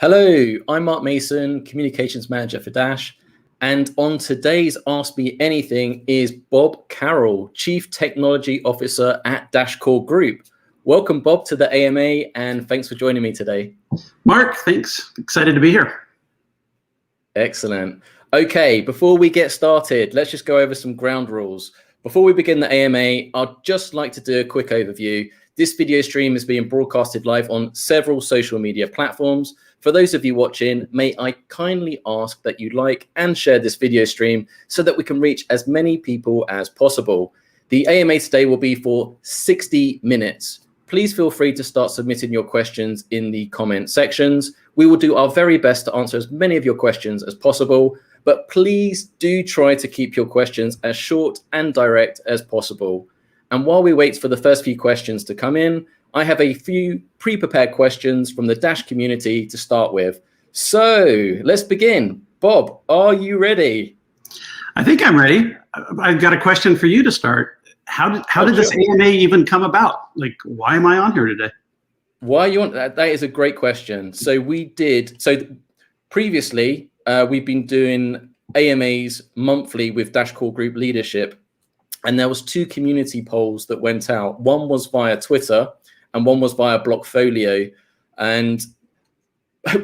Hello, I'm Mark Mason, Communications Manager for Dash. And on today's Ask Me Anything is Bob Carroll, Chief Technology Officer at Dash Core Group. Welcome, Bob, to the AMA, and thanks for joining me today. Mark, thanks. Excited to be here. Excellent. Okay, before we get started, let's just go over some ground rules. Before we begin the AMA, I'd just like to do a quick overview. This video stream is being broadcasted live on several social media platforms. For those of you watching, may I kindly ask that you like and share this video stream so that we can reach as many people as possible. The AMA today will be for 60 minutes. Please feel free to start submitting your questions in the comment sections. We will do our very best to answer as many of your questions as possible, but please do try to keep your questions as short and direct as possible. And while we wait for the first few questions to come in, I have a few pre-prepared questions from the Dash community to start with. So let's begin. Bob, are you ready? I think I'm ready. I've got a question for you to start. How did this AMA even come about? Like, why am I on here today? Why you want that? That is a great question. So previously, we've been doing AMAs monthly with Dash Core Group leadership. And there was two community polls that went out. One was via Twitter and one was via Blockfolio. And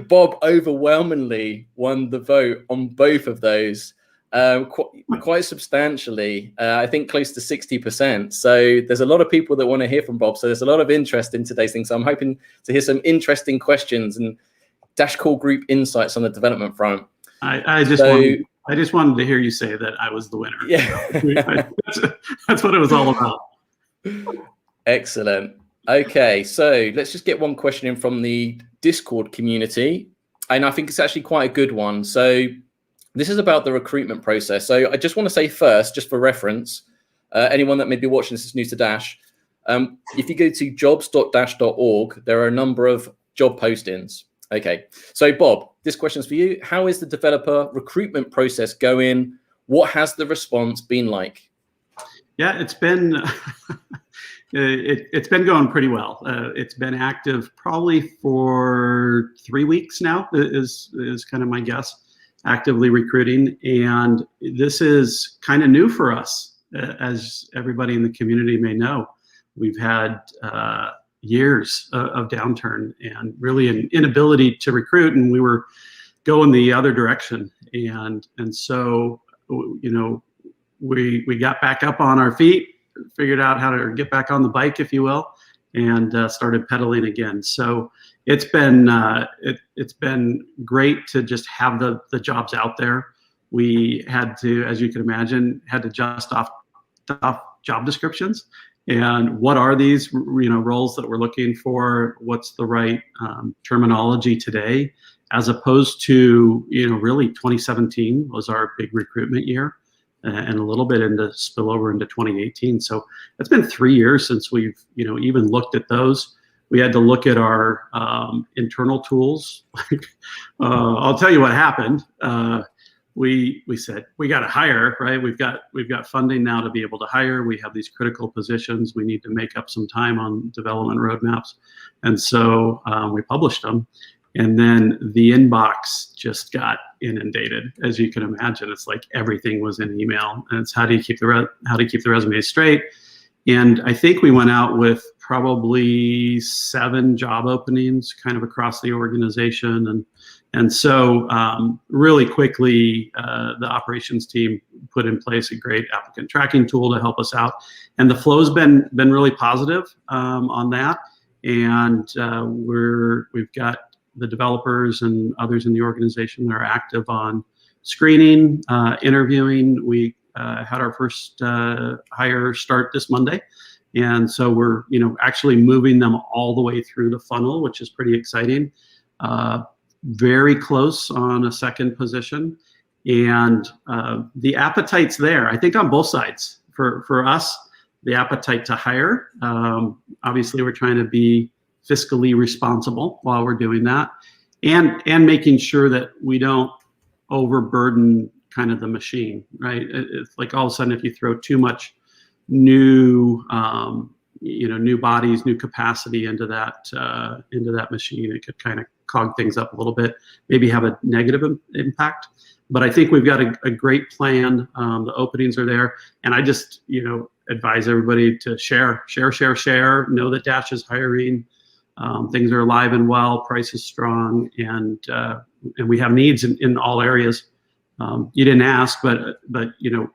Bob overwhelmingly won the vote on both of those quite substantially. I think close to 60%. So there's a lot of people that want to hear from Bob. So there's a lot of interest in today's thing. So I'm hoping to hear some interesting questions and Dash Core Group insights on the development front. I just wanted to hear you say that I was the winner. Yeah. That's what it was all about. Excellent. Okay, so let's just get one question in from the Discord community. And I think it's actually quite a good one. So this is about the recruitment process. So I just want to say first, just for reference, anyone that may be watching this is new to Dash, if you go to jobs.dash.org, there are a number of job postings. Okay, so Bob, this question's for you. How is the developer recruitment process going? What has the response been like? Yeah, it's been it's been going pretty well. It's been active probably for 3 weeks now. Is kind of my guess. Actively recruiting, and this is kind of new for us, as everybody in the community may know. We've had years of downturn and really an inability to recruit, and we were going the other direction. And so, you know, we got back up on our feet, figured out how to get back on the bike, if you will, and started pedaling again. So it's been great to just have the jobs out there. We had to, as you can imagine, dust off job descriptions. And what are these, roles that we're looking for? What's the right terminology today, as opposed to, really 2017 was our big recruitment year, and a little bit into spillover into 2018. So it's been 3 years since we've, even looked at those. We had to look at our internal tools. I'll tell you what happened. We said we got to hire, right? We've got funding now to be able to hire. We have these critical positions. We need to make up some time on development roadmaps, and so we published them. And then the inbox just got inundated, as you can imagine. It's like everything was in email, and it's how do you keep the resumes straight. And I think we went out with probably 7 job openings kind of across the organization. And so really quickly, the operations team put in place a great applicant tracking tool to help us out. And the flow's been really positive on that. And we've got the developers and others in the organization that are active on screening, interviewing. We had our first hire start this Monday. And so we're, actually moving them all the way through the funnel, which is pretty exciting. Very close on a second position. And the appetite's there, I think, on both sides. For us, the appetite to hire. Obviously, we're trying to be fiscally responsible while we're doing that. And making sure that we don't overburden kind of the machine, right? It's like all of a sudden, if you throw too much new new bodies, new capacity into that machine. It could kind of cog things up a little bit, maybe have a negative impact. But I think we've got a great plan. The openings are there, and I just advise everybody to share. Know that Dash is hiring. Things are alive and well. Price is strong, and we have needs in all areas. You didn't ask, but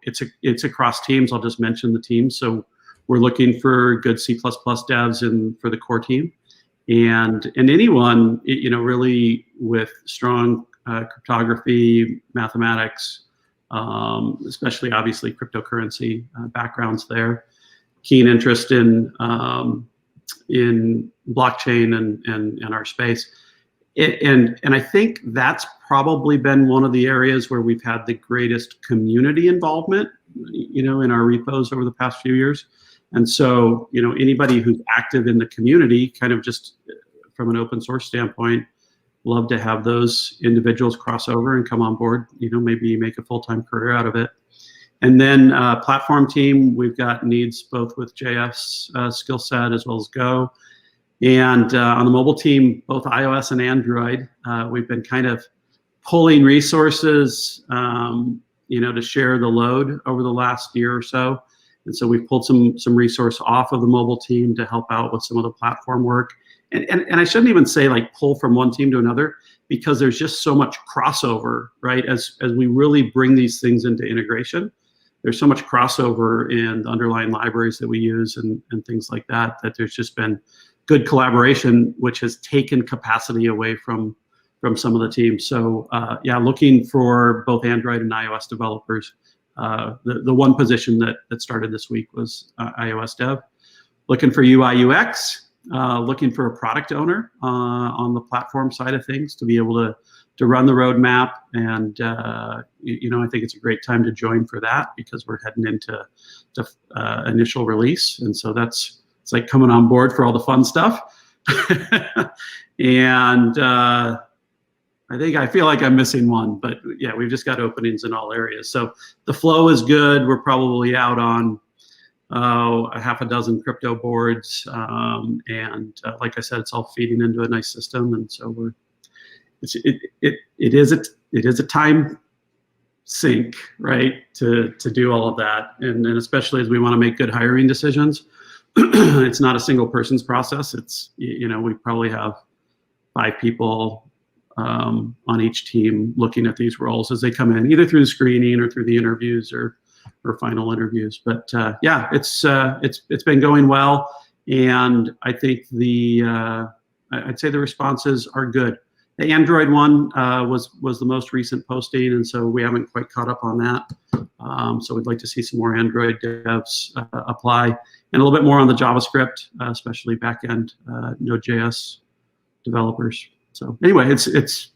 it's across teams. I'll just mention the teams. So we're looking for good C++ devs for the core team, and anyone really with strong cryptography, mathematics, especially obviously cryptocurrency backgrounds there. Keen interest in blockchain and our space. And I think that's probably been one of the areas where we've had the greatest community involvement, in our repos over the past few years. And so, anybody who's active in the community, kind of just from an open source standpoint, love to have those individuals cross over and come on board, maybe make a full-time career out of it. And then platform team, we've got needs both with JS skill set as well as Go. And on the mobile team, both iOS and Android, we've been kind of pulling resources, to share the load over the last year or so. And so we've pulled some resource off of the mobile team to help out with some of the platform work. And I shouldn't even say like pull from one team to another, because there's just so much crossover, right? As we really bring these things into integration, there's so much crossover in the underlying libraries that we use and things like that there's just been good collaboration, which has taken capacity away from some of the teams. So looking for both Android and iOS developers. The one position that started this week was iOS dev. Looking for UI UX, looking for a product owner on the platform side of things to be able to run the roadmap. And I think it's a great time to join for that, because we're heading into initial release. And so it's like coming on board for all the fun stuff. And I feel like I'm missing one, but yeah, we've just got openings in all areas. So the flow is good. We're probably out on a half a dozen crypto boards, and like I said, it's all feeding into a nice system. And so it is a time sink, right, to do all of that, and especially as we want to make good hiring decisions. It's not a single person's process. It's we probably have 5 people on each team looking at these roles as they come in, either through the screening or through the interviews or final interviews. But it's been going well, and I think I'd say the responses are good. The Android one was the most recent posting, and so we haven't quite caught up on that. So we'd like to see some more Android devs apply, and a little bit more on the JavaScript, especially backend Node.js developers. So anyway, it's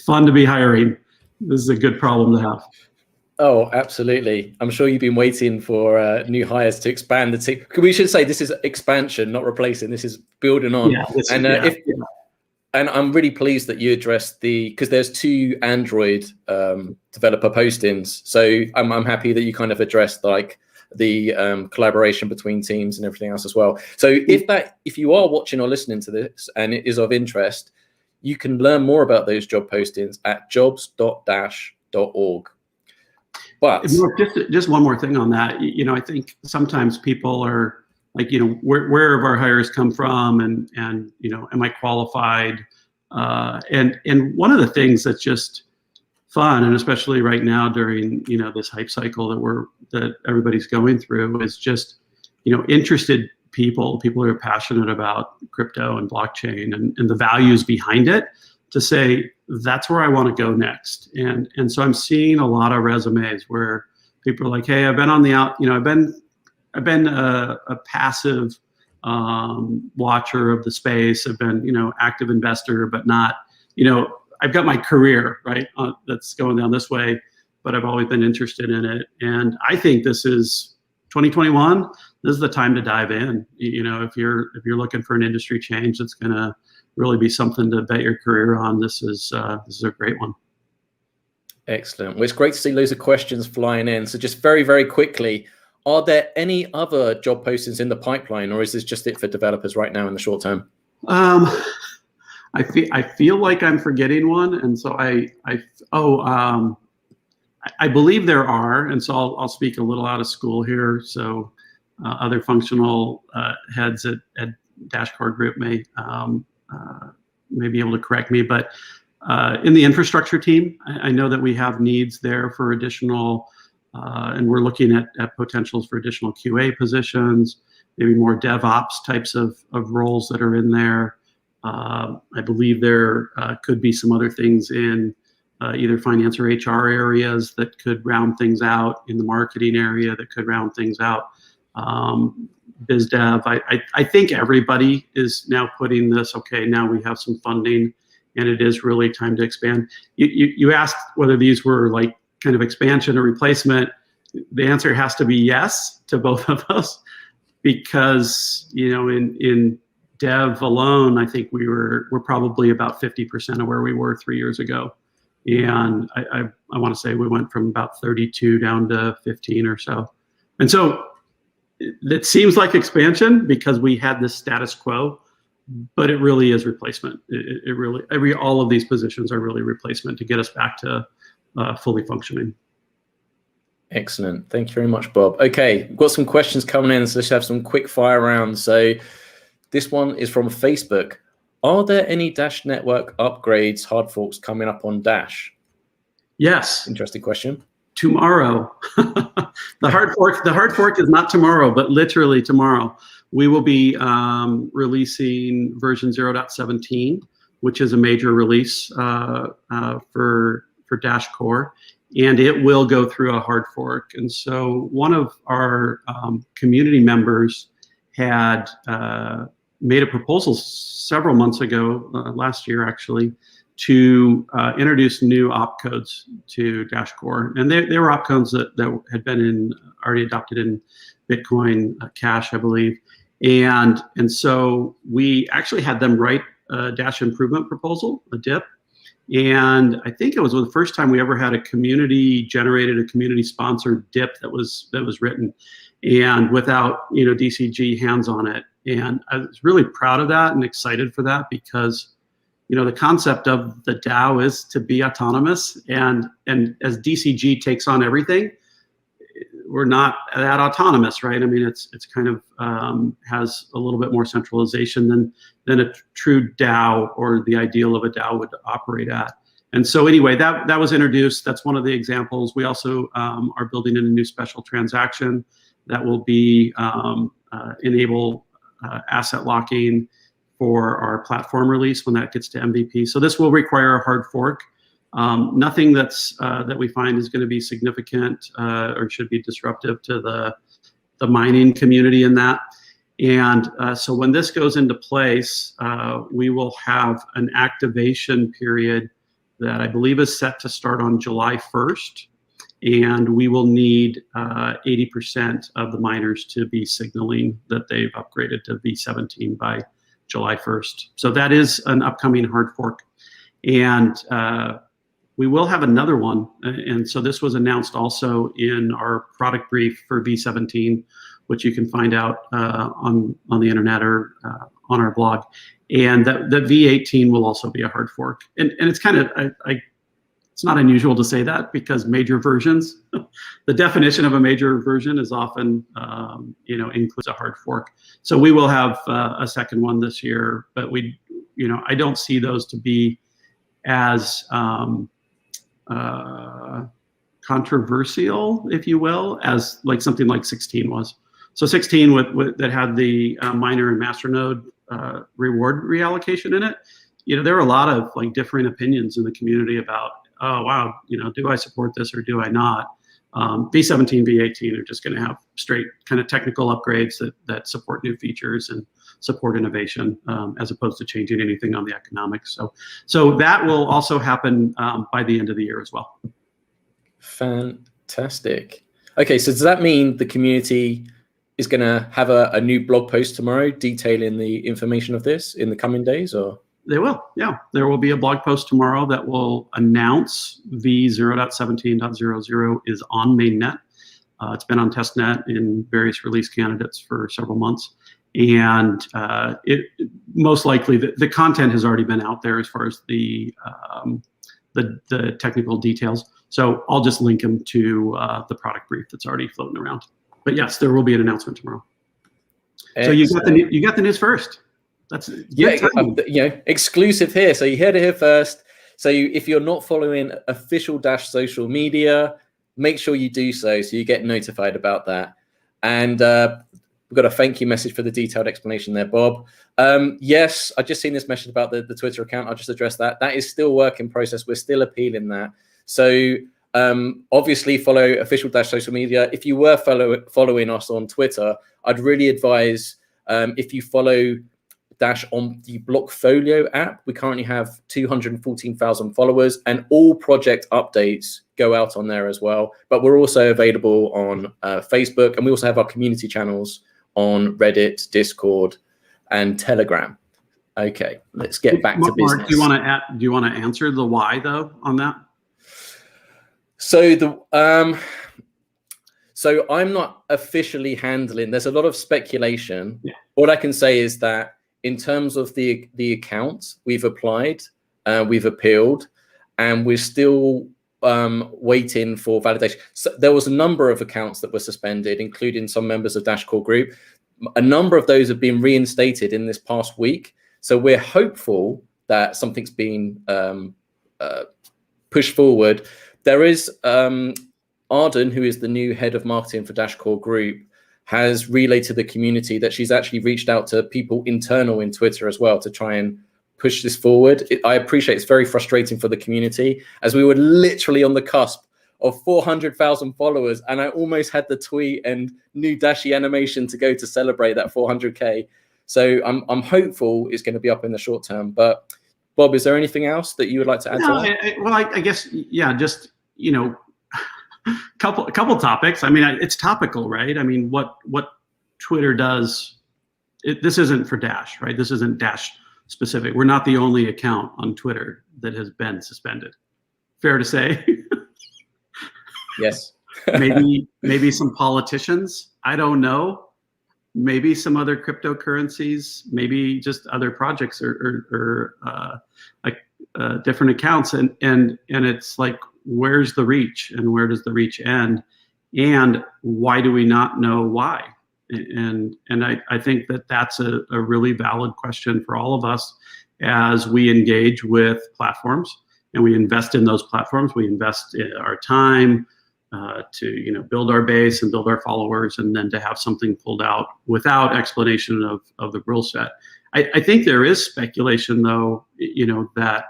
fun to be hiring. This is a good problem to have. Oh, absolutely. I'm sure you've been waiting for new hires to expand the team. We should say this is expansion, not replacing. This is building on. Yeah, and I'm really pleased that you addressed because there's 2 Android developer postings. So I'm happy that you kind of addressed like the collaboration between teams and everything else as well. So if you are watching or listening to this and it is of interest, you can learn more about those job postings at jobs.dash.org. But just one more thing on that. I think sometimes people are like, where have our hires come from, and am I qualified? And one of the things that's just fun, and especially right now during this hype cycle that everybody's going through, is just interested people who are passionate about crypto and blockchain and the values behind it, to say that's where I want to go next. And so I'm seeing a lot of resumes where people are like, hey, I've been on the out, I've been a passive watcher of the space. I've been active investor, but not I've got my career right that's going down this way, but I've always been interested in it. And I think this is 2021. This is the time to dive in. If you're looking for an industry change that's going to really be something to bet your career on, this is a great one. Excellent. Well, it's great to see loads of questions flying in. So just very, very quickly, Are there any other job postings in the pipeline, or is this just it for developers right now in the short term? I feel like I'm forgetting one, and so I believe there are, and so I'll speak a little out of school here. So other functional heads at Dashcore Group may be able to correct me, but in the infrastructure team, I know that we have needs there for additional, and we're looking at potentials for additional QA positions, maybe more DevOps types of roles that are in there. I believe there could be some other things in either finance or HR areas that could round things out, in the marketing area that could round things out. Biz dev, I think everybody is now putting this, okay, now we have some funding and it is really time to expand. You asked whether these were like kind of expansion or replacement. The answer has to be yes to both of those, because in dev alone, I think we're probably about 50% of where we were 3 years ago. And I want to say we went from about 32 down to 15 or so. And so it seems like expansion because we had this status quo, but it really is replacement. It really, all of these positions are really replacement to get us back to fully functioning. Excellent. Thank you very much, Bob. Okay, we've got some questions coming in, so let's have some quick fire rounds. So this one is from Facebook. Are there any Dash network upgrades, hard forks coming up on Dash? Yes. Interesting question. Tomorrow. The hard fork is not tomorrow, but literally tomorrow. We will be releasing version 0.17, which is a major release for Dash Core, and it will go through a hard fork. And so one of our community members had made a proposal several months ago, last year actually, to introduce new opcodes to Dash Core. And they were opcodes that had been already adopted in Bitcoin Cash, I believe. And so we actually had them write a Dash improvement proposal, a DIP. And I think it was the first time we ever had a community-generated, a community-sponsored DIP that was written, and without DCG hands on it. And I was really proud of that and excited for that, because the concept of the DAO is to be autonomous, and as DCG takes on everything, we're not that autonomous, right? I mean, it's kind of has a little bit more centralization than a true DAO, or the ideal of a DAO would operate at. And so anyway, that was introduced. That's one of the examples. We also are building in a new special transaction that will be enable asset locking for our platform release when that gets to MVP. So this will require a hard fork. Nothing that we find is going to be significant or should be disruptive to the mining community in that. And so when this goes into place, we will have an activation period that I believe is set to start on July 1st. And we will need 80% of the miners to be signaling that they've upgraded to V17 by July 1st. So that is an upcoming hard fork. And we will have another one. And so this was announced also in our product brief for V17, which you can find out on the internet or on our blog. And that V18 will also be a hard fork. And it's kind of, it's not unusual to say that, because major versions, the definition of a major version is often, includes a hard fork. So we will have a second one this year, but I don't see those to be as controversial, if you will, as like something like 16 was. So 16 that had the miner and masternode reward reallocation in it. There are a lot of like different opinions in the community about, oh wow, do I support this or do I not? V17, V18 are just going to have straight kind of technical upgrades that support new features and support innovation, as opposed to changing anything on the economics. So that will also happen by the end of the year as well. Fantastic. Okay, so does that mean the community is going to have a new blog post tomorrow detailing the information of this in the coming days, or? They will, yeah. There will be a blog post tomorrow that will announce V0.17.00 is on mainnet. It's been on testnet in various release candidates for several months. And it most likely the content has already been out there as far as the technical details. So I'll just link them to the product brief that's already floating around. But yes, there will be an announcement tomorrow. Excellent. So you got the news first. That's exclusive here. So you heard it here first. So if you're not following official Dash social media, make sure you do so you get notified about that. And we've got a thank you message for the detailed explanation there, Bob. Yes, I just seen this message about the Twitter account. I'll just address that. That is still work in process. We're still appealing that. So obviously follow official Dash social media. If you were following us on Twitter, I'd really advise if you follow Dash on the Blockfolio app. We currently have 214,000 followers, and all project updates go out on there as well. But we're also available on Facebook, and we also have our community channels on Reddit, Discord, and Telegram. Okay, let's get back to business. Mark, do you want to answer the why though on that? So so I'm not officially handling. There's a lot of speculation. Yeah. What I can say is that in terms of the account, we've applied, we've appealed, and we're still waiting for validation. So there was a number of accounts that were suspended, including some members of Dash Core Group. A number of those have been reinstated in this past week. So we're hopeful that something's been pushed forward. There is Arden, who is the new head of marketing for Dash Core Group, has relayed to the community that she's actually reached out to people internal in Twitter as well to try and push this forward. I appreciate it's very frustrating for the community, as we were literally on the cusp of 400,000 followers, and I almost had the tweet and new Dashy animation to go to celebrate that 400K. So I'm hopeful it's going to be up in the short term. But Bob, is there anything else that you would like to add to that? Well, I guess, yeah, just, couple topics. I mean, it's topical, right? I mean, what Twitter does, this isn't for Dash, right? This isn't Dash specific. We're not the only account on Twitter that has been suspended. Fair to say? Yes. maybe some politicians. I don't know. Maybe some other cryptocurrencies. Maybe just other projects or different accounts. And it's like, where's the reach and where does the reach end? And why do we not know why? And I think that's a really valid question for all of us as we engage with platforms and we invest in those platforms. We invest in our time to build our base and build our followers, and then to have something pulled out without explanation of the rule set. I think there is speculation though, that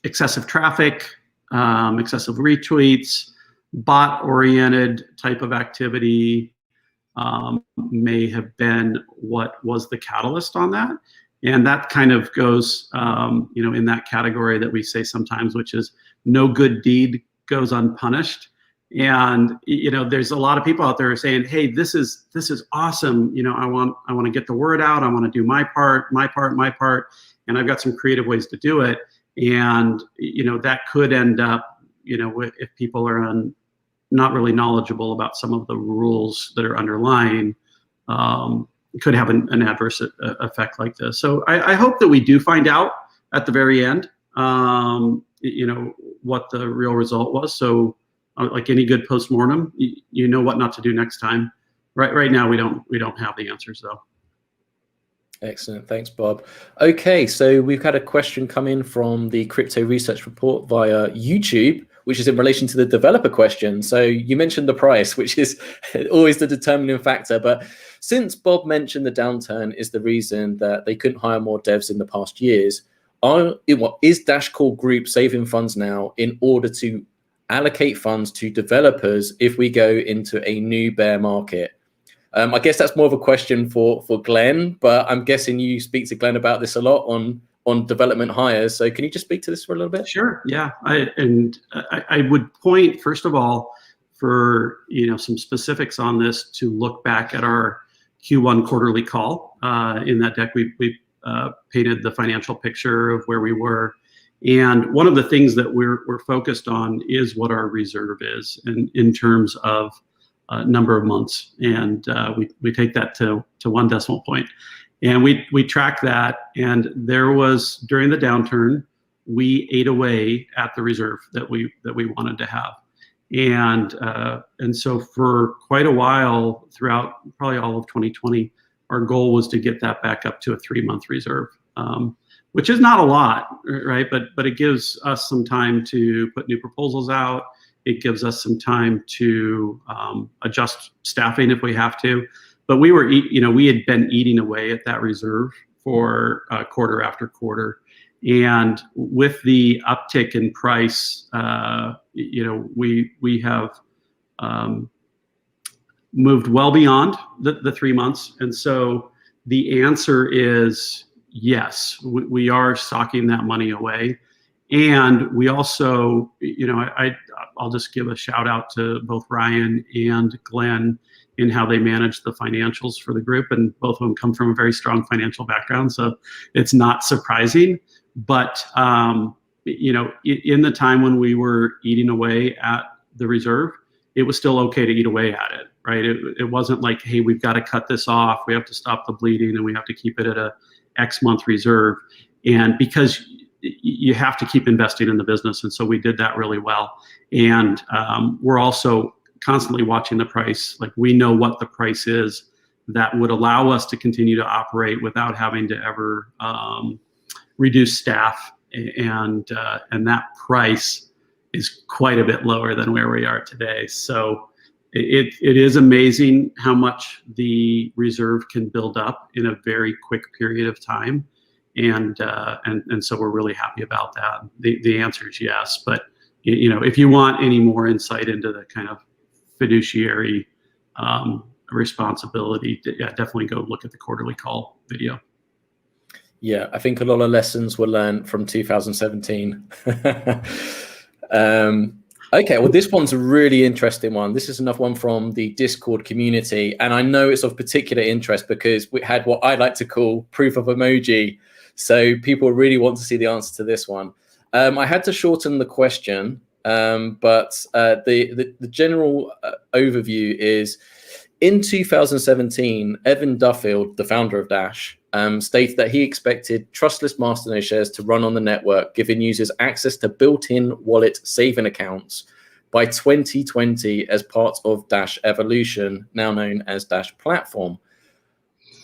excessive traffic, excessive retweets, bot-oriented type of activity may have been what was the catalyst on that. And that kind of goes, in that category that we say sometimes, which is no good deed goes unpunished. And there's a lot of people out there saying, hey, this is awesome. I want to get the word out. I want to do my part, and I've got some creative ways to do it. And that could end up, if people are not really knowledgeable about some of the rules that are underlying, could have an adverse effect like this. So I hope that we do find out at the very end, what the real result was. So like any good postmortem, you know what not to do next time. Right now, we don't have the answers though. Excellent. Thanks, Bob. Okay, so we've had a question come in from the Crypto Research Report via YouTube, which is in relation to the developer question. So you mentioned the price, which is always the determining factor. But since Bob mentioned the downturn is the reason that they couldn't hire more devs in the past years, is Dash Core Group saving funds now in order to allocate funds to developers if we go into a new bear market? I guess that's more of a question for Glenn, but I'm guessing you speak to Glenn about this a lot on development hires. So can you just speak to this for a little bit? Sure. Yeah. I would point, first of all, for some specifics on this, to look back at our Q1 quarterly call. In that deck, we painted the financial picture of where we were, And one of the things that we're focused on is what our reserve is in terms of number of months. And we take that to 1 decimal point. And we track that. And there was, during the downturn, we ate away at the reserve that we wanted to have. And so for quite a while, throughout probably all of 2020, our goal was to get that back up to a 3-month reserve, which is not a lot, right? But it gives us some time to put new proposals out. It gives us some time to adjust staffing if we have to. But we had been eating away at that reserve for quarter after quarter. And with the uptick in price, we have moved well beyond the 3 months. And so the answer is yes, we are socking that money away. And we also, I'll just give a shout out to both Ryan and Glenn in how they manage the financials for the group. And both of them come from a very strong financial background. So it's not surprising. But, in the time when we were eating away at the reserve, it was still okay to eat away at it, right? It wasn't like, hey, we've got to cut this off. We have to stop the bleeding and we have to keep it at a X month reserve. And because you have to keep investing in the business. And so we did that really well. And we're also constantly watching the price. Like, we know what the price is that would allow us to continue to operate without having to ever reduce staff. And that price is quite a bit lower than where we are today. So it is amazing how much the reserve can build up in a very quick period of time. And so we're really happy about that. The answer is yes. But if you want any more insight into the kind of fiduciary responsibility, definitely go look at the quarterly call video. Yeah, I think a lot of lessons were learned from 2017. Okay, well, this one's a really interesting one. This is another one from the Discord community. And I know it's of particular interest because we had what I like to call proof of emoji. So people really want to see the answer to this one. I had to shorten the question, but the general overview is, in 2017, Evan Duffield, the founder of Dash, stated that he expected trustless masternode shares to run on the network, giving users access to built-in wallet saving accounts by 2020 as part of Dash Evolution, now known as Dash Platform.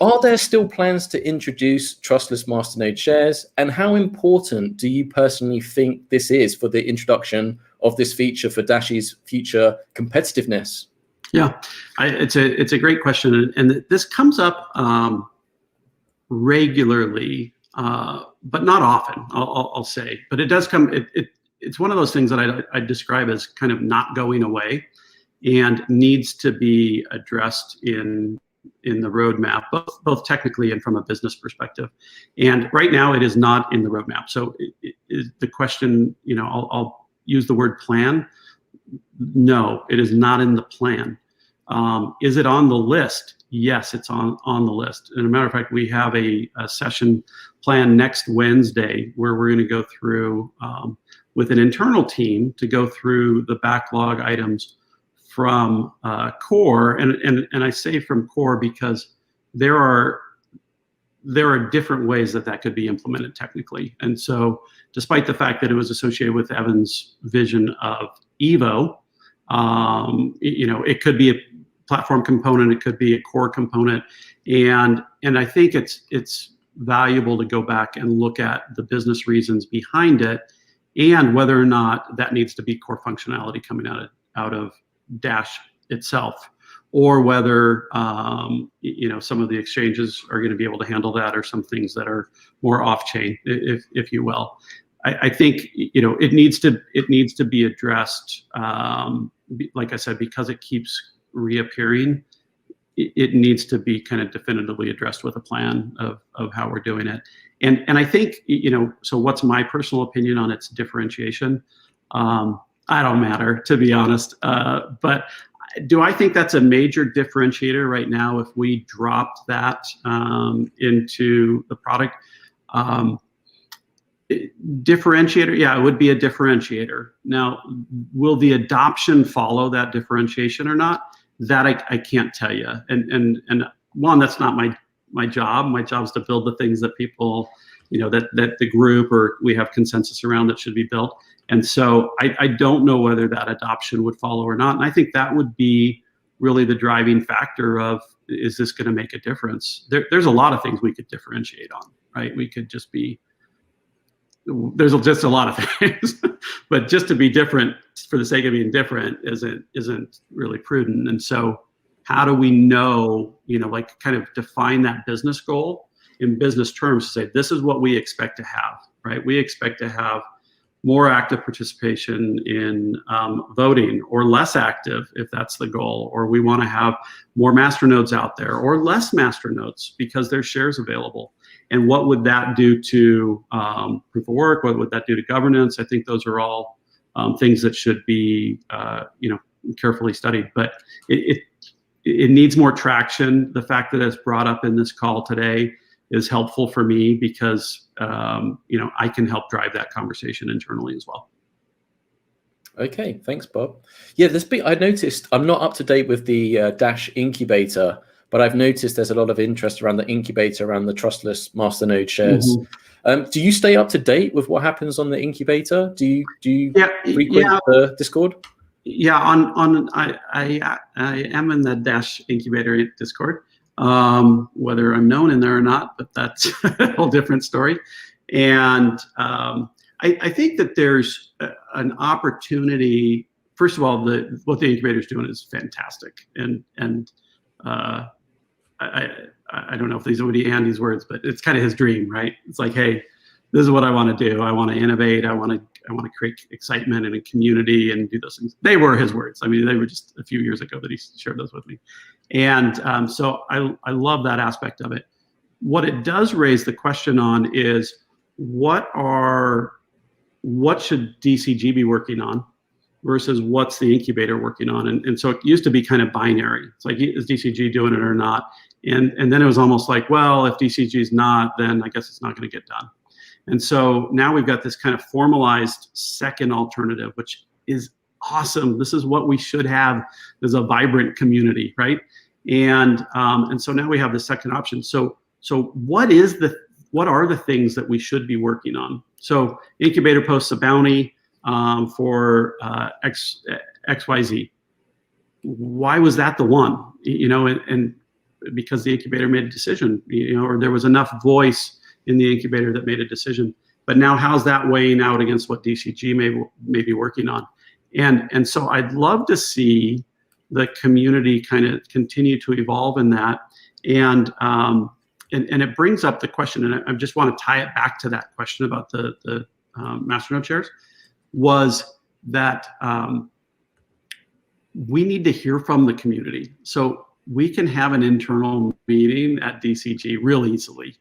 Are there still plans to introduce trustless masternode shares? And how important do you personally think this is for the introduction of this feature for Dash's future competitiveness? Yeah, it's a great question, and this comes up regularly, but not often. I'll say, but it does come. It's one of those things that I describe as kind of not going away, and needs to be addressed in the roadmap, both technically and from a business perspective. And right now, it is not in the roadmap. So the question, I'll use the word plan. No, it is not in the plan. Is it on the list? Yes, it's on the list. And as a matter of fact, we have a session planned next Wednesday where we're going to go through with an internal team to go through the backlog items from core. And I say from core because there are different ways that could be implemented technically. And so despite the fact that it was associated with Evan's vision of Evo, it could be a platform component, it could be a core component, and I think it's valuable to go back and look at the business reasons behind it, and whether or not that needs to be core functionality coming out of Dash itself, or whether some of the exchanges are going to be able to handle that, or some things that are more off-chain, if you will. I think it needs to be addressed. Like I said, because it keeps reappearing, it needs to be kind of definitively addressed with a plan of how we're doing it. And I think so. What's my personal opinion on its differentiation? I don't matter, to be honest. But do I think that's a major differentiator right now if we dropped that into the product? Differentiator, yeah, it would be a differentiator. Now, will the adoption follow that differentiation or not? That I can't tell you. And one, that's not my job. My job is to build the things that people, that the group or we have consensus around that should be built. And so I don't know whether that adoption would follow or not. And I think that would be really the driving factor of, is this going to make a difference? There's a lot of things we could differentiate on, right? We could just be, there's just a lot of things, but just to be different for the sake of being different isn't really prudent. And so how do we know, like kind of define that business goal in business terms to say, this is what we expect to have, right? We expect to have more active participation in voting, or less active if that's the goal, or we want to have more masternodes out there or less masternodes because there's shares available. And what would that do to proof of work? What would that do to governance? I think those are all things that should be carefully studied. But it needs more traction. The fact that it's brought up in this call today is helpful for me because I can help drive that conversation internally as well. Okay, thanks, Bob. Yeah, I noticed, I'm not up to date with the Dash Incubator, but I've noticed there's a lot of interest around the Incubator, around the Trustless masternode shares. Mm-hmm. Do you stay up to date with what happens on the Incubator? Do you frequent the Discord? Yeah, I am in the Dash Incubator Discord. Whether I'm known in there or not, but that's a whole different story. And I think that there's an opportunity. First of all, what the incubator is doing is fantastic, and I don't know if these would be Andy's words, but it's kind of his dream, right? It's like, hey, this is what I want to do. I want to innovate. I want to create excitement in a community and do those things. They were his words. I mean, they were just a few years ago that he shared those with me. And so I love that aspect of it. What it does raise the question on is what should DCG be working on versus what's the incubator working on? And so it used to be kind of binary. It's like, is DCG doing it or not? And then it was almost like, well, if DCG is not, then I guess it's not going to get done. And so now we've got this kind of formalized second alternative, which is awesome. This is what we should have as a vibrant community, right? And so now we have the second option. So what are the things that we should be working on? So Incubator posts a bounty for XYZ. Why was that the one? And because the incubator made a decision, or there was enough voice in the incubator that made a decision. But now how's that weighing out against what DCG may be working on? And so I'd love to see the community kind of continue to evolve in that. And it brings up the question, and I just want to tie it back to that question about the masternode shares, was that we need to hear from the community. So we can have an internal meeting at DCG real easily.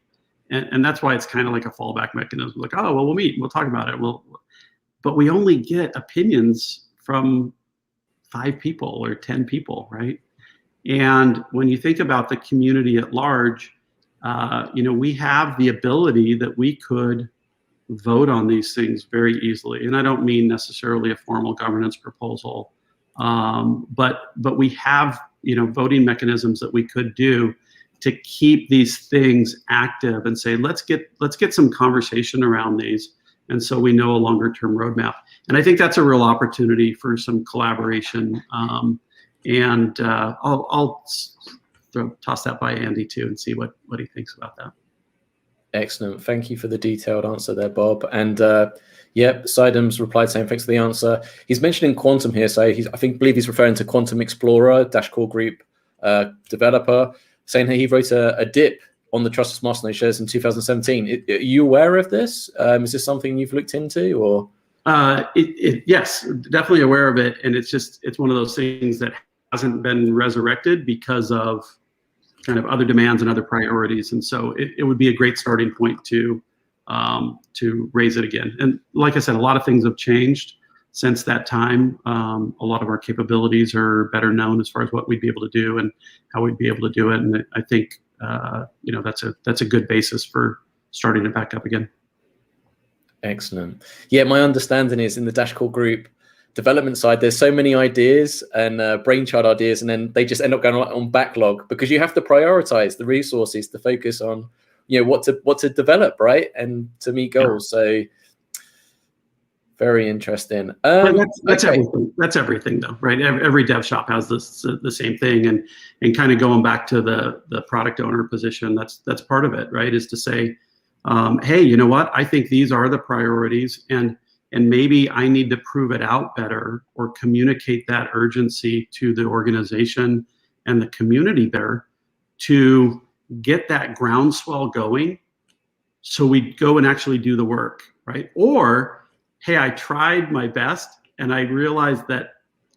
And that's why it's kind of like a fallback mechanism. Like, oh, well, we'll meet, we'll talk about it. But we only get opinions from 5 people or 10 people, right? And when you think about the community at large, we have the ability that we could vote on these things very easily. And I don't mean necessarily a formal governance proposal, but we have, voting mechanisms that we could do to keep these things active and say, let's get some conversation around these. And so we know a longer term roadmap. And I think that's a real opportunity for some collaboration. I'll toss that by Andy too and see what he thinks about that. Excellent. Thank you for the detailed answer there, Bob. And Sidam's replied saying thanks for the answer. He's mentioning Quantum here, so I believe he's referring to Quantum Explorer, Dash Core Group developer, saying that he wrote a dip on the Trustless masternode shares in 2017. Are you aware of this? Is this something you've looked into, or? Yes, definitely aware of it. And it's one of those things that hasn't been resurrected because of kind of other demands and other priorities. And so it would be a great starting point to raise it again. And like I said, a lot of things have changed since that time. A lot of our capabilities are better known as far as what we'd be able to do and how we'd be able to do it. And I think that's a good basis for starting it back up again. Excellent. Yeah, my understanding is in the Dashcore group development side, there's so many ideas and brainchild ideas, and then they just end up going on backlog because you have to prioritize the resources to focus on, what to develop, right, and to meet goals. So very interesting. That's everything. That's everything, though, right? Every dev shop has the same thing, and kind of going back to the product owner position. That's part of it, right? Is to say, hey, you know what? I think these are the priorities, and maybe I need to prove it out better or communicate that urgency to the organization and the community better to get that groundswell going, so we go and actually do the work, right? Or, hey, I tried my best and I realized that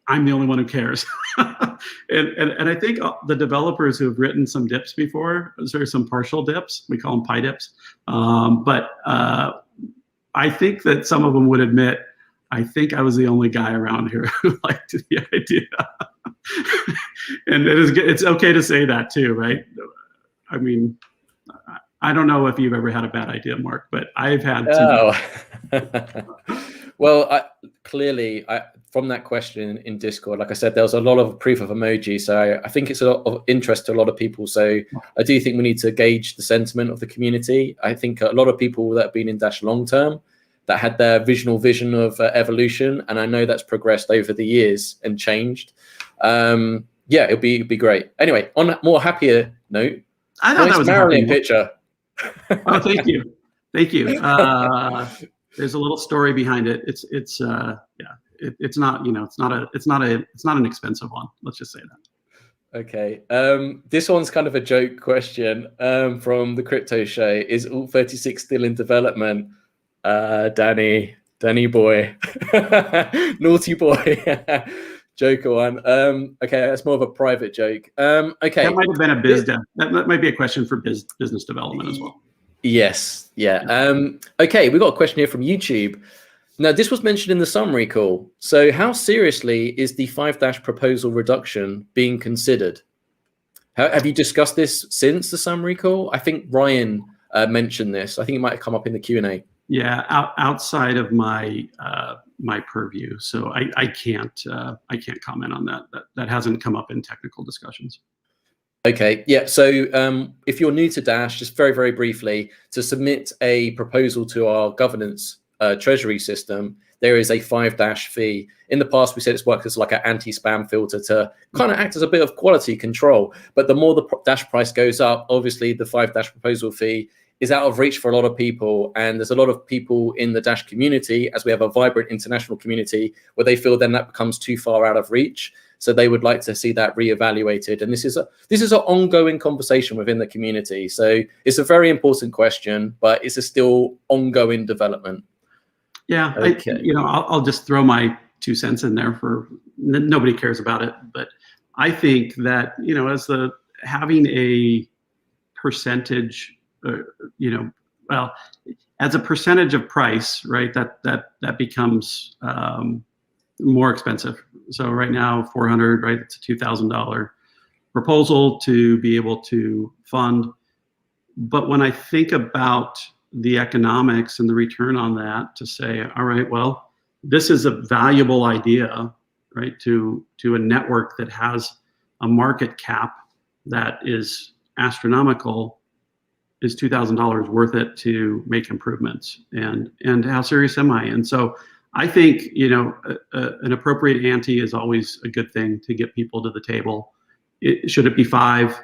I'm the only one who cares. and I think the developers who have written some dips before, there's some partial dips, we call them pie dips, but I think that some of them would admit, I think I was the only guy around here who liked the idea. And it's okay to say that too, right? I mean, I don't know if you've ever had a bad idea, Mark, but I've had some. Well, clearly, from that question in Discord, like I said, there was a lot of proof of emoji. So I think it's a lot of interest to a lot of people. So I do think we need to gauge the sentiment of the community. I think a lot of people that have been in Dash long term, that had their vision of evolution. And I know that's progressed over the years and changed. Yeah, it'll be great. Anyway, on a more happier note, I thought that was Marilyn picture. Oh, thank you. Thank you. There's a little story behind it. It's not, it's not an expensive one. Let's just say that. Okay. This one's kind of a joke question from the Crypto Show. Is Alt36 still in development? Danny boy, naughty boy. Joker one. Okay, that's more of a private joke. Okay. That might have been a biz dev. That might be a question for business development as well. Yes. Yeah. Okay, we got a question here from YouTube. Now, this was mentioned in the summary call. So how seriously is the 5- proposal reduction being considered? Have you discussed this since the summary call? I think Ryan mentioned this. I think it might have come up in the Q&A. Yeah, outside of my my purview, so I can't comment on that. That hasn't come up in technical discussions. Okay, yeah. So if you're new to Dash, just very, very briefly, to submit a proposal to our governance treasury system, there is a 5- fee. In the past, we said it's worked as like an anti-spam filter to kind of act as a bit of quality control. But the more the Dash price goes up, obviously the 5- proposal fee is out of reach for a lot of people. And there's a lot of people in the Dash community, as we have a vibrant international community, where they feel then that becomes too far out of reach. So they would like to see that reevaluated. And this is an ongoing conversation within the community. So it's a very important question, but it's a still ongoing development. Yeah, okay. I'll just throw my 2 cents in there for nobody cares about it. But I think that, as having a percentage, as a percentage of price, right, that becomes more expensive. So right now, 400, right, it's a $2,000 proposal to be able to fund. But when I think about the economics and the return on that, to say, all right, well, this is a valuable idea, right, to a network that has a market cap that is astronomical, is $2,000 worth it to make improvements? And how serious am I? And so I think, an appropriate ante is always a good thing to get people to the table. Should it be 5?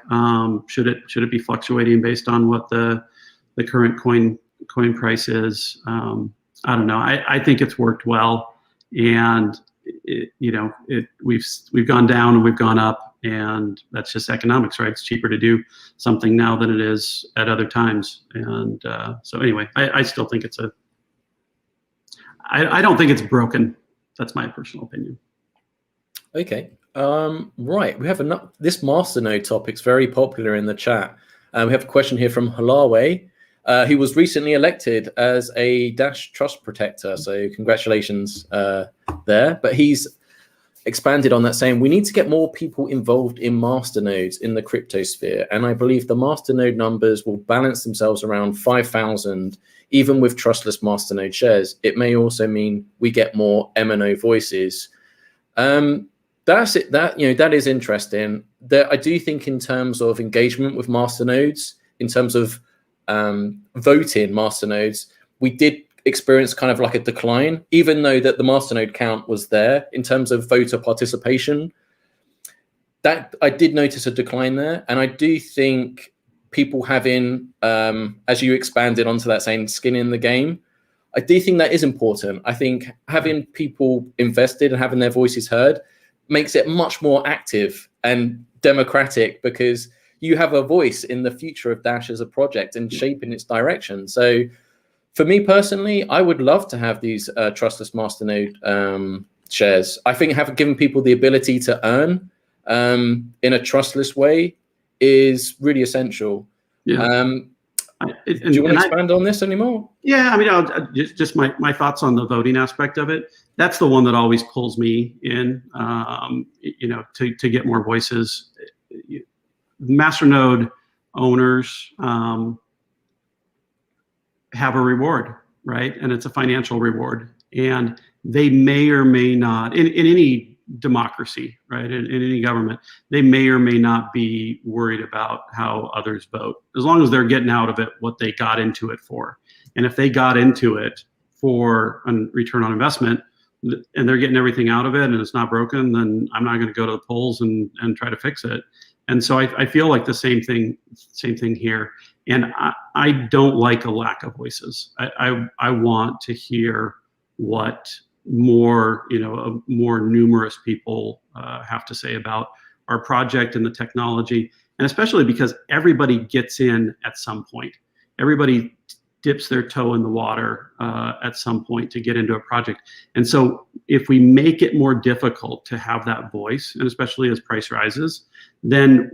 Should it be fluctuating based on what the current coin price is? I don't know. I think it's worked well, and we've gone down and we've gone up, and that's just economics, right? It's cheaper to do something now than it is at other times. And so anyway, I still think I don't think it's broken. That's my personal opinion. Okay. Right. We have this masternode topic's very popular in the chat. We have a question here from Halawe, who was recently elected as a Dash Trust Protector. So congratulations there. But he's expanded on that, saying we need to get more people involved in masternodes in the crypto sphere. And I believe the masternode numbers will balance themselves around 5,000 even with trustless masternode shares, it may also mean we get more MNO voices. That's it. That is interesting. I do think in terms of engagement with masternodes, in terms of voting masternodes, we did experience kind of like a decline, even though that the masternode count was there in terms of voter participation. That I did notice a decline there, and I do think people having, as you expanded onto that saying skin in the game, I do think that is important. I think having people invested and having their voices heard makes it much more active and democratic, because you have a voice in the future of Dash as a project and shaping its direction. So for me personally, I would love to have these trustless masternode shares. I think given people the ability to earn in a trustless way is really essential. Yeah. Do you want to expand on this anymore? Yeah, I mean, just my thoughts on the voting aspect of it. That's the one that always pulls me in, to get more voices. Masternode owners have a reward, right? And it's a financial reward. And they may or may not, in any democracy, right, in any government, they may or may not be worried about how others vote, as long as they're getting out of it what they got into it for. And if they got into it for a return on investment and they're getting everything out of it and it's not broken, then I'm not going to go to the polls and try to fix it. And so I feel like the same thing here. And I don't like a lack of voices. I want to hear what more numerous people have to say about our project and the technology, and especially because everybody gets in at some point. Everybody dips their toe in the water at some point to get into a project. And so if we make it more difficult to have that voice, and especially as price rises, then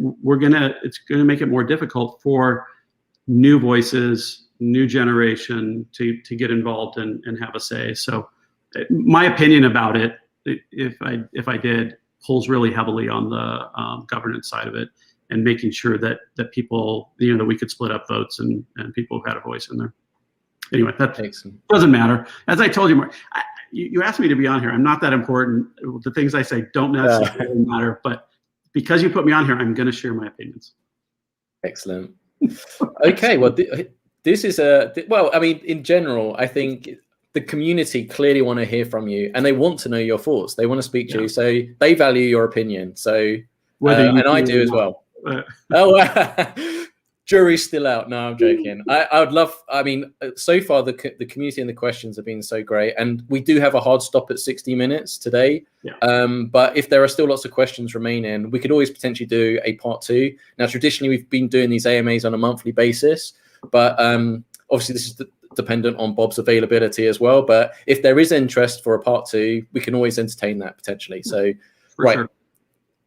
it's gonna make it more difficult for new voices, new generation to get involved and have a say. So my opinion about it, if I did, pulls really heavily on the governance side of it, and making sure that people, that we could split up votes and people who had a voice in there. Anyway, that doesn't matter. As I told you, Mark, you asked me to be on here. I'm not that important. The things I say don't necessarily matter, but because you put me on here, I'm going to share my opinions. Excellent. Okay, well, this is well, I mean, in general, I think the community clearly want to hear from you, and they want to know your thoughts. They want to speak to you, so they value your opinion. So, and I do as well. Jury's still out. No, I'm joking. I would love, I mean, so far the community and the questions have been so great, and we do have a hard stop at 60 minutes today. Yeah. But if there are still lots of questions remaining, we could always potentially do a part 2. Now, traditionally, we've been doing these AMAs on a monthly basis, but obviously this is dependent on Bob's availability as well. But if there is interest for a part 2, we can always entertain that potentially. So, right. Sure.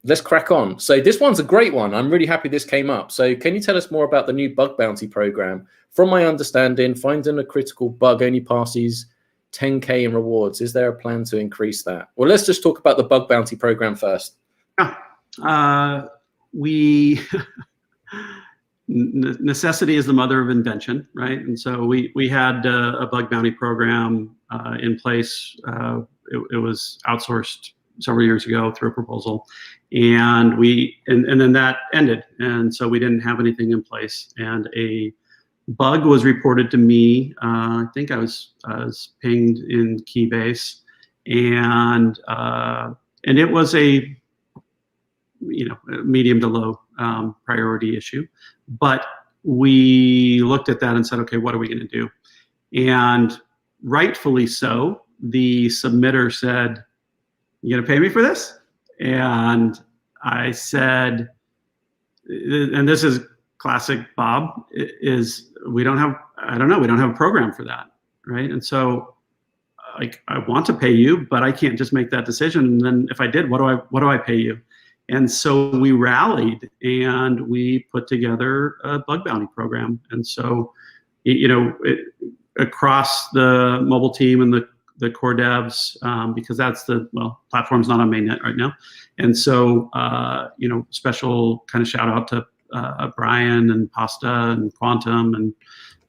Let's crack on. So this one's a great one. I'm really happy this came up. So can you tell us more about the new bug bounty program? From my understanding, finding a critical bug only passes 10K in rewards. Is there a plan to increase that? Well, let's just talk about the bug bounty program first. Necessity is the mother of invention, right? And so we had a bug bounty program in place. It was outsourced several years ago through a proposal, and then that ended, and so we didn't have anything in place. And a bug was reported to me. I think I was pinged in Keybase, and it was a medium to low priority issue. But we looked at that and said, okay, what are we going to do? And rightfully so, the submitter said, "You gonna pay me for this?" And I said, and this is classic Bob, is we don't have a program for that, right? And so I want to pay you, but I can't just make that decision. And then if I did, what do I pay you? And so we rallied and we put together a bug bounty program. And so, across the mobile team and the core devs, because that's platform's not on mainnet right now. And so, special kind of shout out to Brian and Pasta and Quantum and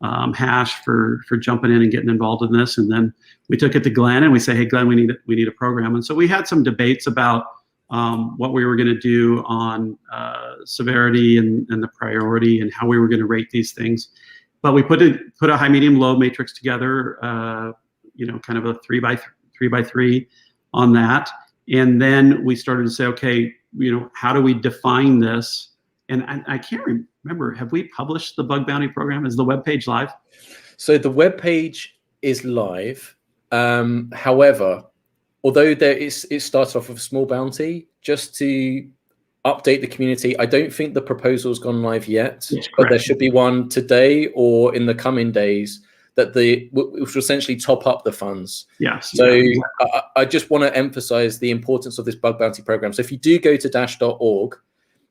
Hash for jumping in and getting involved in this. And then we took it to Glenn and we say, hey, Glenn, we need a program. And so we had some debates about what we were going to do on severity and the priority and how we were going to rate these things. But we put a high, medium, low matrix together, kind of a 3x3 on that. And then we started to say, okay, how do we define this? And I can't remember, have we published the bug bounty program? Is the web page live? So the web page is live. However, although it starts off with a small bounty, just to update the community, I don't think the proposal's gone live yet, but there should be one today or in the coming days which will essentially top up the funds. Yes. So yeah, exactly. I just want to emphasize the importance of this bug bounty program. So if you do go to dash.org,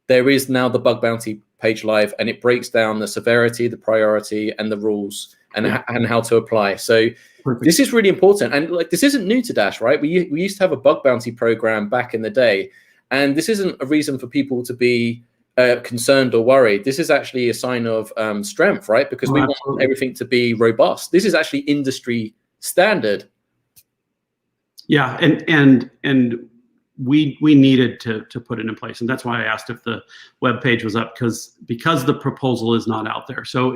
there is now the bug bounty page live, and it breaks down the severity, the priority, and the rules, and how to apply. So perfect. This is really important. And like, this isn't new to Dash, right? We used to have a bug bounty program back in the day, and this isn't a reason for people to be concerned or worried. This is actually a sign of strength, right? Because we want everything to be robust. This is actually industry standard. Yeah, and we needed to put it in place, and that's why I asked if the web page was up, because the proposal is not out there. So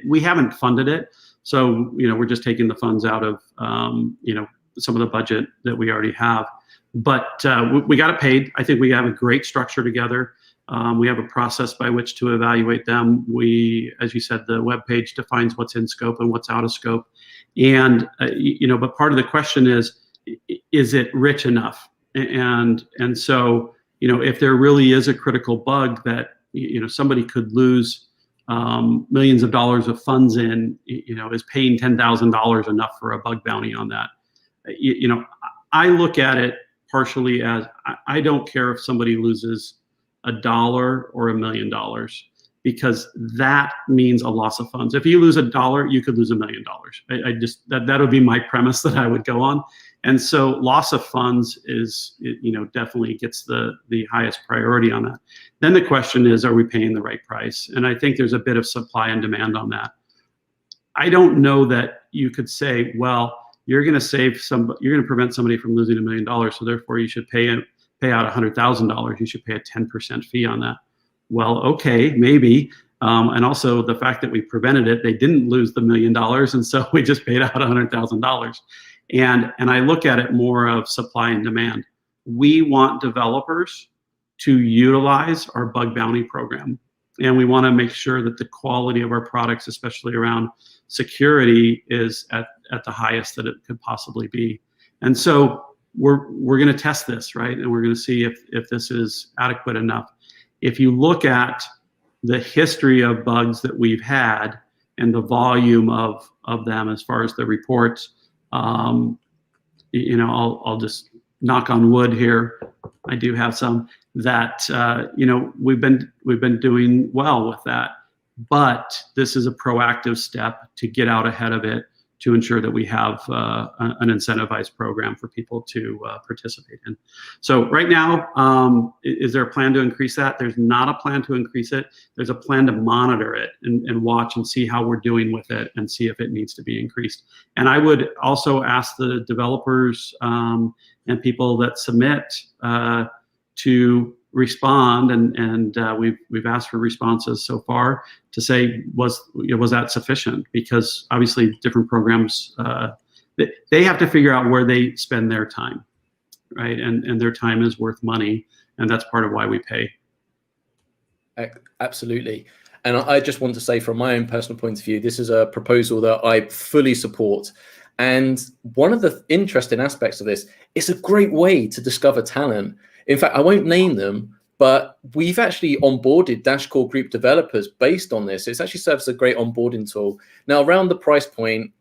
we haven't funded it. So we're just taking the funds out of some of the budget that we already have. But we got it paid. I think we have a great structure together. We have a process by which to evaluate them. As you said, the web page defines what's in scope and what's out of scope. And but part of the question is it rich enough? And so if there really is a critical bug that somebody could lose millions of dollars of funds in, is paying $10,000 enough for a bug bounty on that? I look at it partially as I don't care if somebody loses $1 or $1 million, because that means a loss of funds. If you lose $1, you could lose $1 million. That would be my premise that I would go on. And so loss of funds is, definitely gets the highest priority on that. Then the question is, are we paying the right price? And I think there's a bit of supply and demand on that. I don't know that you could say, well, you're going to prevent somebody from losing $1 million, so therefore you should pay out $100,000. You should pay a 10% fee on that. Well, okay, maybe. And also the fact that we prevented it, they didn't lose the $1 million, and so we just paid out $100,000. And I look at it more of supply and demand. We want developers to utilize our bug bounty program, and we want to make sure that the quality of our products, especially around security, is at the highest that it could possibly be. And so we're going to test this, right? And we're going to see if this is adequate enough. If you look at the history of bugs that we've had and the volume of them as far as the reports, I'll just knock on wood here. I do have some that we've been doing well with that, but this is a proactive step to get out ahead of it, to ensure that we have an incentivized program for people to participate in. So right now, is there a plan to increase that? There's not a plan to increase it. There's a plan to monitor it and watch and see how we're doing with it and see if it needs to be increased. And I would also ask the developers and people that submit to respond, and we've asked for responses so far to say, was that sufficient? Because obviously different programs, they have to figure out where they spend their time, right? And their time is worth money, and that's part of why we pay. Absolutely. And I just want to say, from my own personal point of view, this is a proposal that I fully support. And one of the interesting aspects of this, it's a great way to discover talent. In fact, I won't name them, but we've actually onboarded Dash core group developers based on this. It's actually serves as a great onboarding tool. Now, around the price point,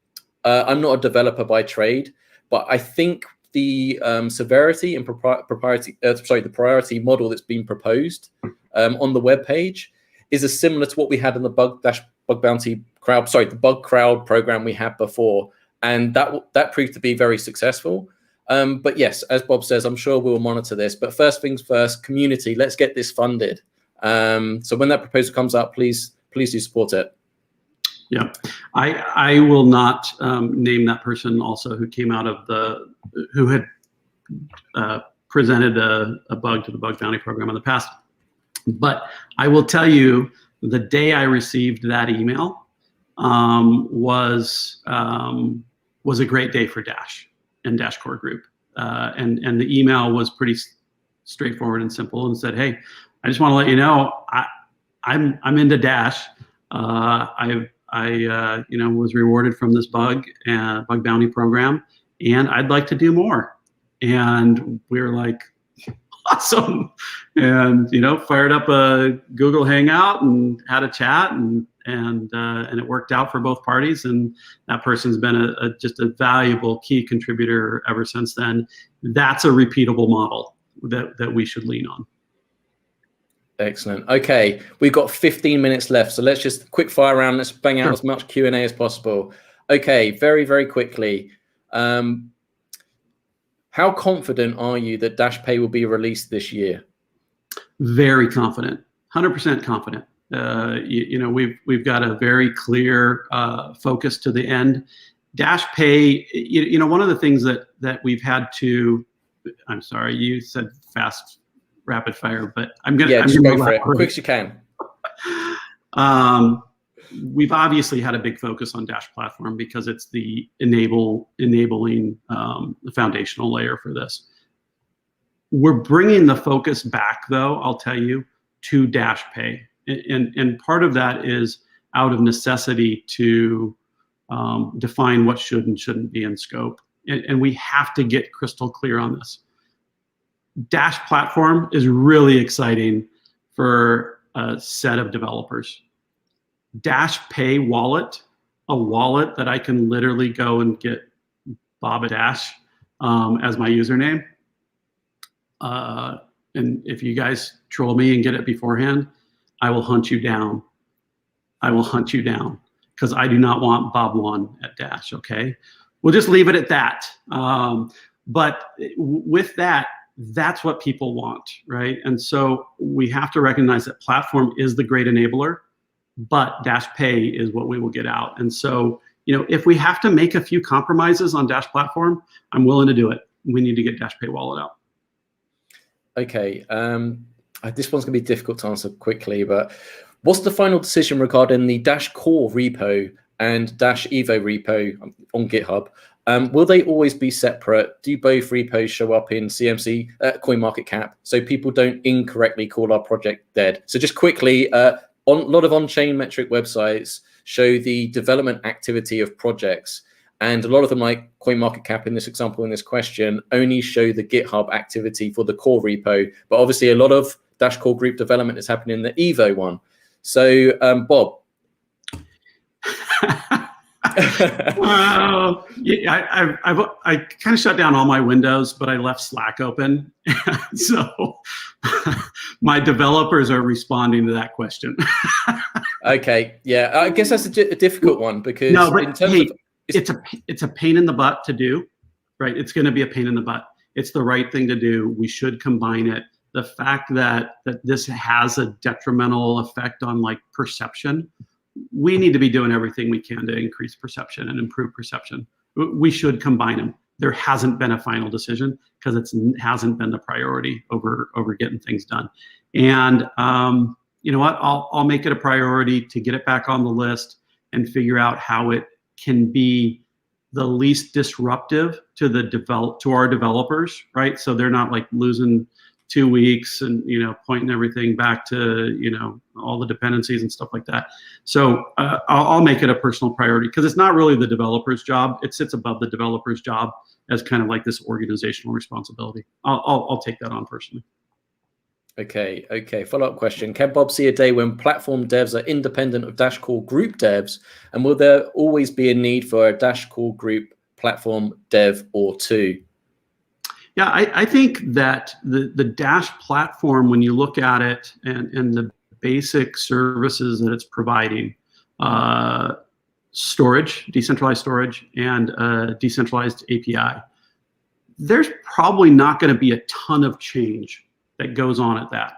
I'm not a developer by trade, but I think the severity and the priority model that's been proposed on the web page is similar to what we had in the bug crowd program we had before, and that proved to be very successful. But yes, as Bob says, I'm sure we'll monitor this. But first things first, community, let's get this funded. So when that proposal comes out, please do support it. Yeah, I will not name that person also who came out of who had presented a bug to the bug bounty program in the past. But I will tell you, the day I received that email was a great day for Dash and Dash Core Group. And the email was pretty straightforward and simple, and said, "Hey, I just want to let you know I'm into Dash. I was rewarded from this bug bounty program, and I'd like to do more." And we were like, awesome, and fired up a Google Hangout and had a chat, and it worked out for both parties. And that person's been just a valuable key contributor ever since then. That's a repeatable model that we should lean on. Excellent. Okay, we've got 15 minutes left, so let's just quick fire around. Let's bang out as much Q&A as possible. Okay, very, very quickly. How confident are you that DashPay will be released this year? Very confident, 100% confident. We've got a very clear focus to the end. DashPay, one of the things that we've had to, I'm sorry, you said fast, rapid fire, but I'm gonna go for it, quick as you can. We've obviously had a big focus on Dash platform because it's the enabling the foundational layer for this. We're bringing the focus back, though, I'll tell you, to DashPay, and part of that is out of necessity to define what should and shouldn't be in scope, and we have to get crystal clear on this. Dash platform is really exciting for a set of developers. DashPay wallet, a wallet that I can literally go and get Bob Dash as my username. And if you guys troll me and get it beforehand, I will hunt you down. I will hunt you down because I do not want Bob1 at Dash, okay? We'll just leave it at that. But with that, that's what people want, right? And so we have to recognize that platform is the great enabler, but DashPay is what we will get out. And so, if we have to make a few compromises on Dash platform, I'm willing to do it. We need to get DashPay wallet out. Okay, this one's gonna be difficult to answer quickly, but what's the final decision regarding the Dash Core repo and Dash Evo repo on GitHub? Will they always be separate? Do both repos show up in CMC, CoinMarketCap, so people don't incorrectly call our project dead? So just quickly, a lot of on-chain metric websites show the development activity of projects, and a lot of them, like CoinMarketCap in this example, in this question, only show the GitHub activity for the core repo, but obviously a lot of Dash Core group development is happening in the Evo one. So, Bob. I kind of shut down all my windows, but I left Slack open. So my developers are responding to that question. Okay, yeah, I guess that's a difficult one because it's a pain in the butt to do, right? It's going to be a pain in the butt. It's the right thing to do. We should combine it. The fact that this has a detrimental effect on perception, we need to be doing everything we can to increase perception and improve perception. We should combine them. There hasn't been a final decision because it hasn't been the priority over getting things done. And you know what? I'll make it a priority to get it back on the list and figure out how it can be the least disruptive to our developers, right? So they're not losing 2 weeks and pointing everything back to all the dependencies and stuff like that. So I'll make it a personal priority because it's not really the developer's job. It sits above the developer's job as kind of this organizational responsibility. I'll take that on personally. Okay. Follow-up question. Can Bob see a day when platform devs are independent of Dash Core group devs? And will there always be a need for a Dash Core group platform dev or two? Yeah, I think that the Dash platform, when you look at it and the basic services that it's providing, storage, decentralized storage, and decentralized API, there's probably not going to be a ton of change that goes on at that.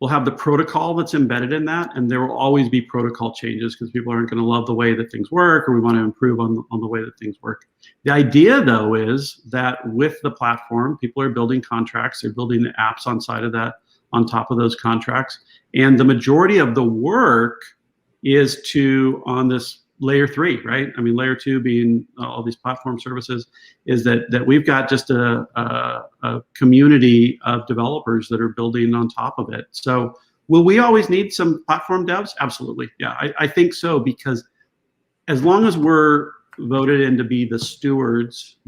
we'll have the protocol that's embedded in that, and there will always be protocol changes because people aren't going to love the way that things work, or we want to improve on the way that things work. The idea, though, is that with the platform, people are building contracts, they're building the apps on top of those contracts, and the majority of the work is on this layer 3, right? I mean, layer 2 being all these platform services, is that we've got just a community of developers that are building on top of it. So will we always need some platform devs? Absolutely. Yeah, I think so, because as long as we're voted in to be the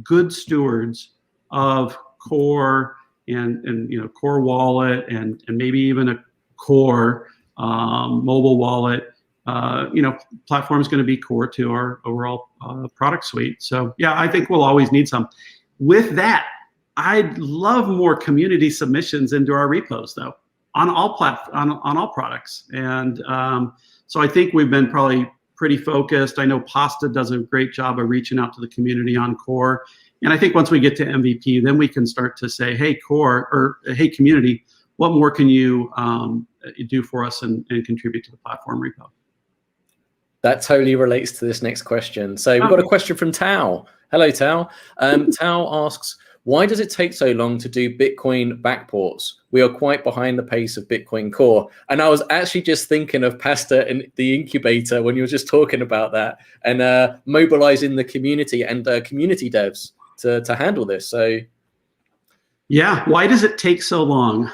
good stewards of core and core wallet and maybe even a core mobile wallet, platform is going to be core to our overall product suite. So yeah, I think we'll always need some. With that, I'd love more community submissions into our repos, though, on all products. And so I think we've been probably pretty focused. I know Pasta does a great job of reaching out to the community on core. And I think once we get to MVP, then we can start to say, hey, core, or hey, community, what more can you do for us and contribute to the platform repo? That totally relates to this next question. So we've got a question from Tao. Hello, Tao. Tao asks, why does it take so long to do Bitcoin backports? We are quite behind the pace of Bitcoin Core. And I was actually just thinking of Pasta and the Incubator when you were just talking about that, and mobilizing the community and community devs to handle this. So yeah, why does it take so long?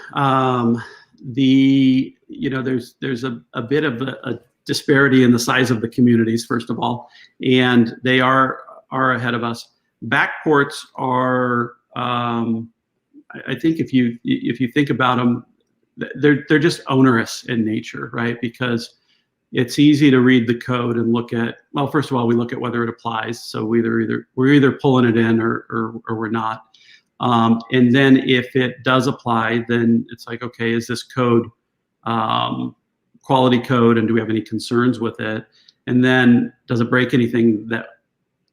There's a bit of a disparity in the size of the communities, first of all, and they are ahead of us. Backports are, I think if you think about them, they're just onerous in nature, right? Because it's easy to read the code and look at, well, first of all, we look at whether it applies. So we're either pulling it in or we're not. And then if it does apply, then it's like, okay, is this code quality code, and do we have any concerns with it? And then does it break anything that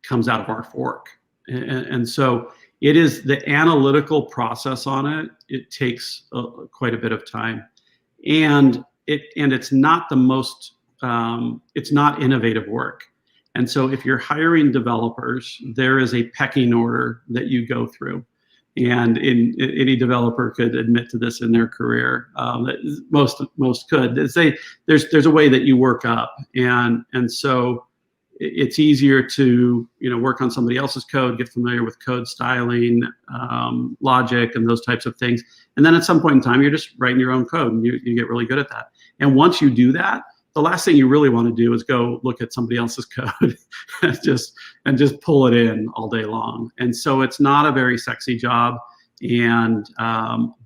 comes out of our fork? And so it is the analytical process on it. It takes quite a bit of time, and it's not the most it's not innovative work. And so if you're hiring developers, there is a pecking order that you go through. And any developer could admit to this in their career. Most could. There's a way that you work up, and so it's easier to work on somebody else's code, get familiar with code styling, logic, and those types of things. And then at some point in time, you're just writing your own code, and you get really good at that. And once you do that, the last thing you really want to do is go look at somebody else's code and just pull it in all day long. And so it's not a very sexy job, and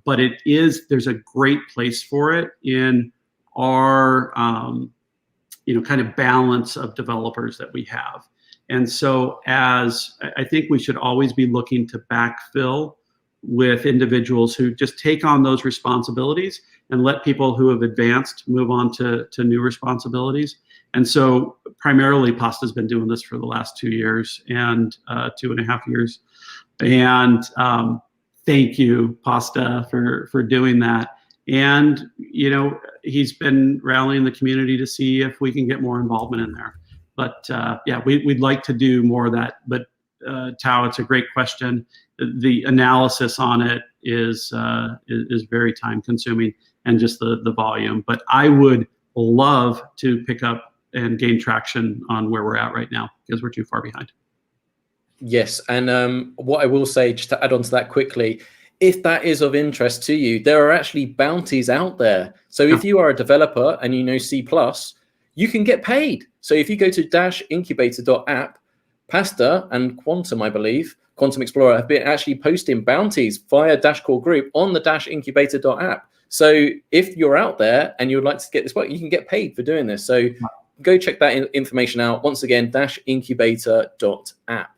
but there's a great place for it in our kind of balance of developers that we have. And so I think we should always be looking to backfill with individuals who just take on those responsibilities and let people who have advanced move on to new responsibilities. And so primarily Pasta's been doing this for the last 2 years and 2.5 years. And thank you, Pasta, for doing that. And he's been rallying the community to see if we can get more involvement in there. But yeah, we'd like to do more of that. But Tao, it's a great question. The analysis on it is very time consuming, and just the volume. But I would love to pick up and gain traction on where we're at right now, because we're too far behind. Yes, and what I will say, just to add on to that quickly, if that is of interest to you, there are actually bounties out there. So if you are a developer and you know C++, you can get paid. So if you go to -incubator.app, Pasta and Quantum, I believe, Quantum Explorer, have been actually posting bounties via Core Group on the -incubator.app. So if you're out there and you would like to get this work, you can get paid for doing this. So go check that information out. Once again, -incubator.app.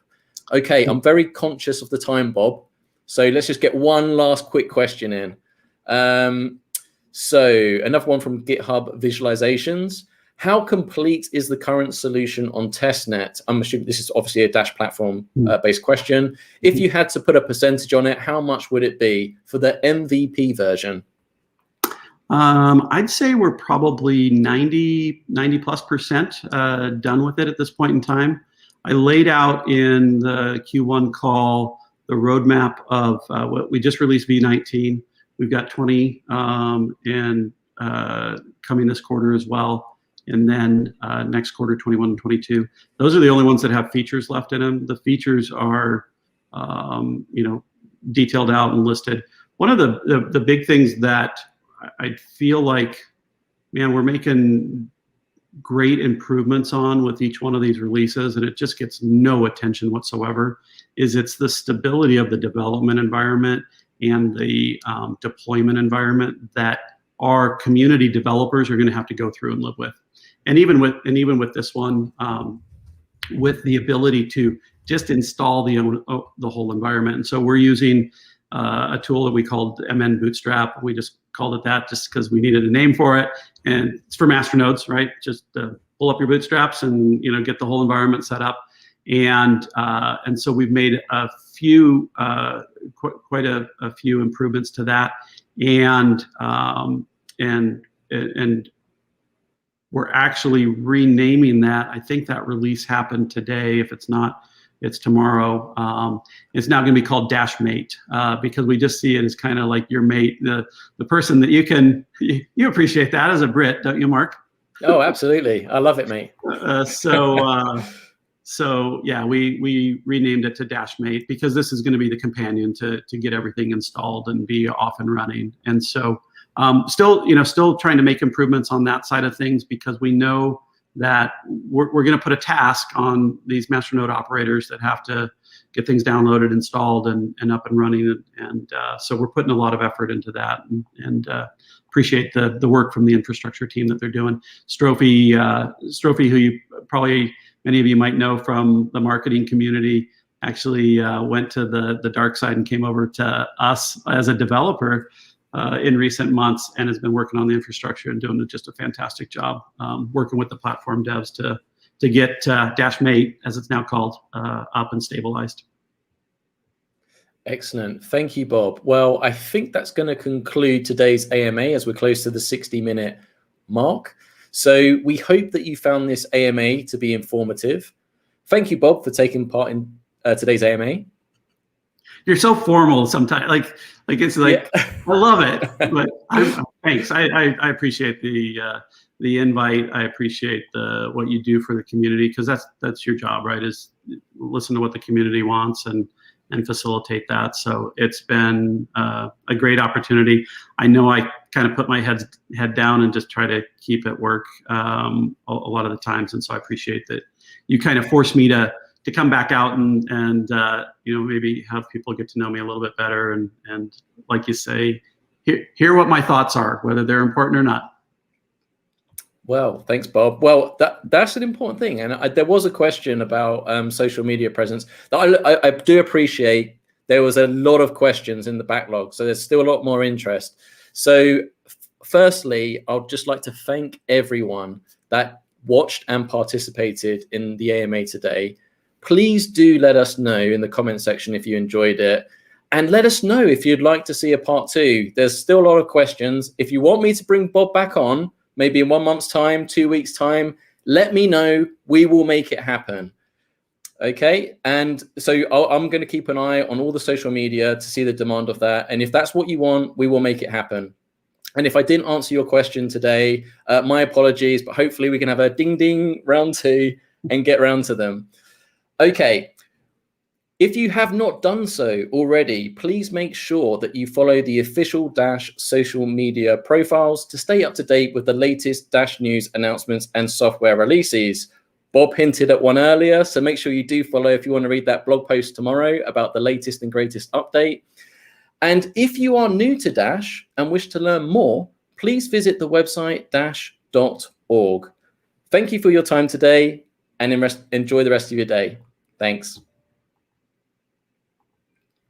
Okay, I'm very conscious of the time, Bob. So let's just get one last quick question in. So another one from GitHub Visualizations. How complete is the current solution on testnet? I'm assuming this is obviously a Dash platform based question. If you had to put a percentage on it, how much would it be for the MVP version? I'd say we're probably 90+% done with it at this point in time. I laid out in the Q1 call the roadmap of what we just released V19. We've got 20 and coming this quarter as well. And then next quarter, 21 and 22. Those are the only ones that have features left in them. The features are, detailed out and listed. One of the big things that I feel like, man, we're making great improvements on with each one of these releases, and it just gets no attention whatsoever, is it's the stability of the development environment and the deployment environment that our community developers are going to have to go through and live with. And even with this one, with the ability to just install the whole environment. And so we're using a tool that we called MN Bootstrap. We just called it that just because we needed a name for it. And it's for masternodes, right? Just pull up your bootstraps and get the whole environment set up. And so we've made a few, quite a few improvements to that. And we're actually renaming that. I think that release happened today. If it's not, it's tomorrow. It's now going to be called Dashmate because we just see it as kind of like your mate, the person that you appreciate that as a Brit, don't you, Mark? Oh, absolutely. I love it, mate. So yeah, we renamed it to Dashmate because this is going to be the companion to get everything installed and be off and running. And so still trying to make improvements on that side of things because we know that we're going to put a task on these masternode operators that have to get things downloaded, installed, and up and running. And so we're putting a lot of effort into that and appreciate the work from the infrastructure team that they're doing. Strophe, who many of you might know from the marketing community, actually went to the dark side and came over to us as a developer in recent months and has been working on the infrastructure and doing just a fantastic job working with the platform devs to get Dashmate, as it's now called, up and stabilized. Excellent. Thank you, Bob. Well, I think that's going to conclude today's AMA as we're close to the 60-minute mark. So we hope that you found this AMA to be informative. Thank you, Bob, for taking part in today's AMA. You're so formal sometimes. Like it's like, yeah. I love it. But thanks. I appreciate the invite. I appreciate what you do for the community because that's your job, right? Is listen to what the community wants and facilitate that. So it's been a great opportunity. I know I kind of put my head down and just try to keep it work a lot of the times, and so I appreciate that you kind of force me to come back out and maybe have people get to know me a little bit better and like you say, hear what my thoughts are, whether they're important or not. Well, thanks, Bob. Well, that's an important thing. And there was a question about social media presence that I do appreciate. There was a lot of questions in the backlog, so there's still a lot more interest. So firstly, I'd just like to thank everyone that watched and participated in the AMA today. Please do let us know in the comment section if you enjoyed it. And let us know if you'd like to see a part 2. There's still a lot of questions. If you want me to bring Bob back on, maybe in 1 month's time, 2 weeks' time, let me know. We will make it happen. Okay? And so I'm going to keep an eye on all the social media to see the demand of that. And if that's what you want, we will make it happen. And if I didn't answer your question today, my apologies, but hopefully we can have a ding ding round 2 and get round to them. Okay. If you have not done so already, please make sure that you follow the official Dash social media profiles to stay up to date with the latest Dash news announcements and software releases. Bob hinted at one earlier, so make sure you do follow if you want to read that blog post tomorrow about the latest and greatest update. And if you are new to Dash and wish to learn more, please visit the website dash.org. Thank you for your time today and enjoy the rest of your day. Thanks.